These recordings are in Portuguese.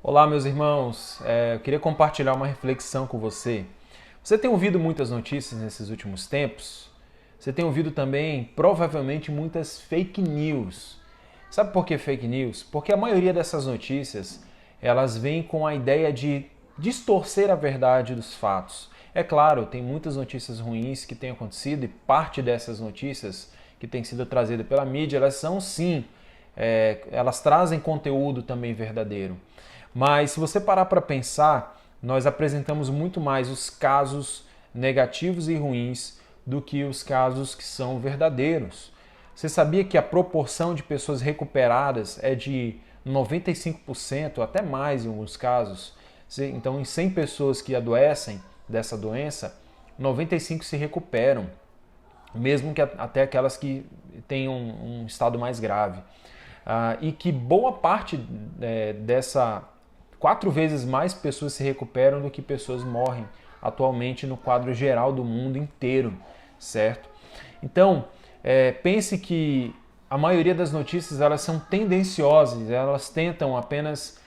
Olá, meus irmãos. Eu queria compartilhar uma reflexão com você. Você tem ouvido muitas notícias nesses últimos tempos? Você tem ouvido também, provavelmente, muitas fake news. Sabe por que fake news? Porque a maioria dessas notícias, elas vêm com a ideia de distorcer a verdade dos fatos. É claro, tem muitas notícias ruins que têm acontecido e parte dessas notícias que têm sido trazidas pela mídia, elas são sim, elas trazem conteúdo também verdadeiro. Mas se você parar para pensar, nós apresentamos muito mais os casos negativos e ruins do que os casos que são verdadeiros. Você sabia que a proporção de pessoas recuperadas é de 95%, até mais em alguns casos? Então, em 100 pessoas que adoecem dessa doença, 95 se recuperam, mesmo que até aquelas que tenham um estado mais grave. E que boa parte dessa 4 vezes mais pessoas se recuperam do que pessoas morrem atualmente no quadro geral do mundo inteiro, certo? Então, pense que a maioria das notícias elas são tendenciosas, elas tentam apenas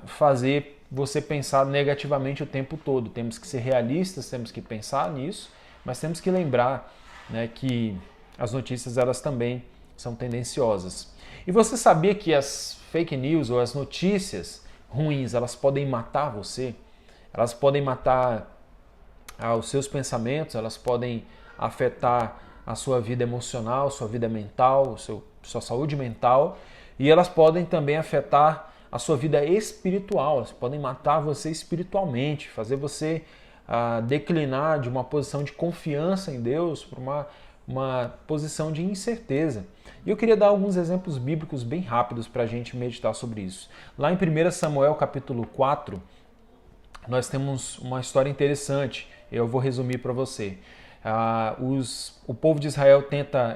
fazer você pensar negativamente o tempo todo. Temos que ser realistas, temos que pensar nisso, mas temos que lembrar, né, que as notícias elas também são tendenciosas. E você sabia que as fake news ou as notícias ruins, elas podem matar você? Elas podem matar os seus pensamentos, elas podem afetar a sua vida emocional, sua vida mental, sua saúde mental, e elas podem também afetar a sua vida espiritual, elas podem matar você espiritualmente, fazer você declinar de uma posição de confiança em Deus para uma posição de incerteza. E eu queria dar alguns exemplos bíblicos bem rápidos para a gente meditar sobre isso. Lá em 1 Samuel capítulo 4, nós temos uma história interessante. Eu vou resumir para você. O povo de Israel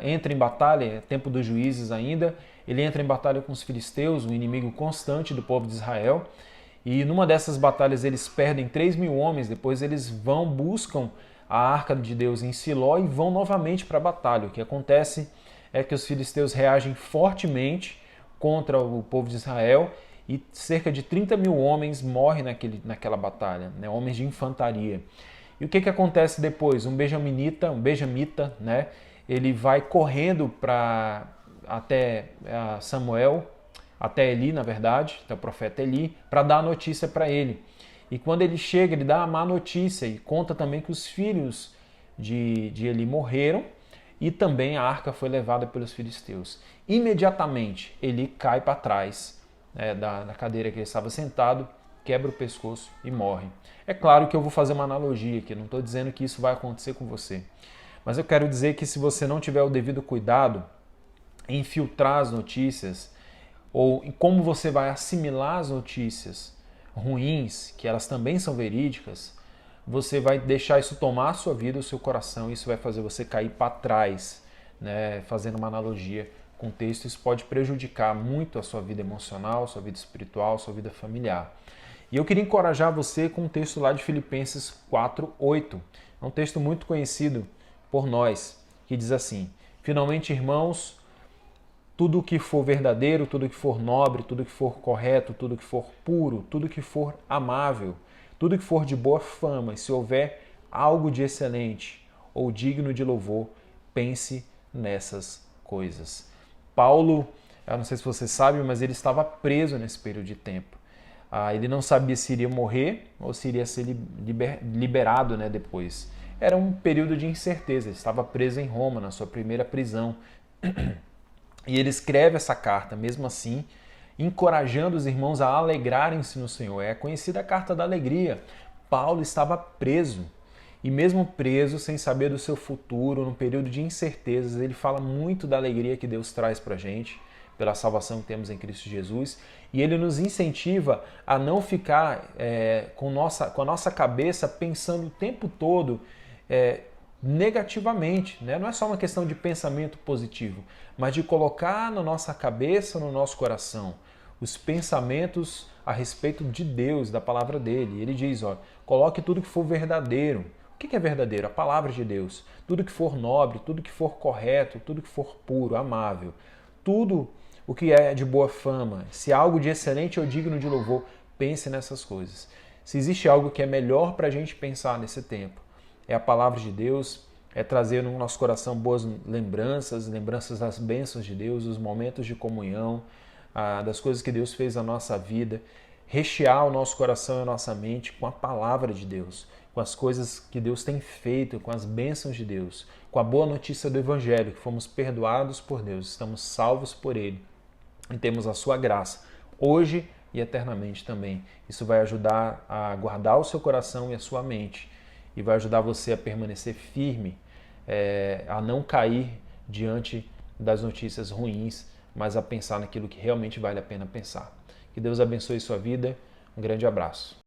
entra em batalha, é tempo dos juízes ainda, ele entra em batalha com os filisteus, um inimigo constante do povo de Israel, e numa dessas batalhas eles perdem 3.000 homens, depois eles buscam a arca de Deus em Siló e vão novamente para a batalha. O que acontece é que os filisteus reagem fortemente contra o povo de Israel e cerca de 30.000 homens morrem naquela batalha, né? Homens de infantaria. E o que acontece depois? Um benjamita, né? Ele vai correndo até Samuel, até Eli, na verdade, até o profeta Eli, para dar a notícia para ele. E quando ele chega, ele dá a má notícia e conta também que os filhos de Eli morreram e também a arca foi levada pelos filisteus. Imediatamente, Eli cai para trás da cadeira que ele estava sentado, quebra o pescoço e morre. É claro que eu vou fazer uma analogia aqui, não estou dizendo que isso vai acontecer com você. Mas eu quero dizer que se você não tiver o devido cuidado em filtrar as notícias, ou em como você vai assimilar as notícias ruins, que elas também são verídicas, você vai deixar isso tomar a sua vida, o seu coração, e isso vai fazer você cair para trás, né? Fazendo uma analogia com o texto, isso pode prejudicar muito a sua vida emocional, a sua vida espiritual, a sua vida familiar. E eu queria encorajar você com um texto lá de Filipenses 4:8. É um texto muito conhecido por nós, que diz assim: finalmente, irmãos, tudo o que for verdadeiro, tudo o que for nobre, tudo o que for correto, tudo o que for puro, tudo o que for amável, tudo o que for de boa fama, e se houver algo de excelente ou digno de louvor, pense nessas coisas. Paulo, eu não sei se você sabe, mas ele estava preso nesse período de tempo. Ele não sabia se iria morrer ou se iria ser liberado, né, depois. Era um período de incerteza, ele estava preso em Roma, na sua primeira prisão. E ele escreve essa carta, mesmo assim, encorajando os irmãos a alegrarem-se no Senhor. É conhecida a carta da alegria. Paulo estava preso. E mesmo preso, sem saber do seu futuro, num período de incertezas, ele fala muito da alegria que Deus traz para a gente, pela salvação que temos em Cristo Jesus. E ele nos incentiva a não ficar com a nossa cabeça pensando o tempo todo negativamente, né? Não é só uma questão de pensamento positivo, mas de colocar na nossa cabeça, no nosso coração, os pensamentos a respeito de Deus, da palavra dele. Ele diz, coloque tudo que for verdadeiro. O que é verdadeiro? A palavra de Deus. Tudo que for nobre, tudo que for correto, tudo que for puro, amável. Tudo o que é de boa fama, se há algo de excelente ou digno de louvor, pense nessas coisas. Se existe algo que é melhor para a gente pensar nesse tempo, é a palavra de Deus, é trazer no nosso coração boas lembranças, lembranças das bênçãos de Deus, os momentos de comunhão, das coisas que Deus fez na nossa vida, rechear o nosso coração e a nossa mente com a palavra de Deus, com as coisas que Deus tem feito, com as bênçãos de Deus, com a boa notícia do Evangelho, que fomos perdoados por Deus, estamos salvos por Ele e temos a sua graça, hoje e eternamente também. Isso vai ajudar a guardar o seu coração e a sua mente e vai ajudar você a permanecer firme, a não cair diante das notícias ruins, mas a pensar naquilo que realmente vale a pena pensar. Que Deus abençoe sua vida. Um grande abraço.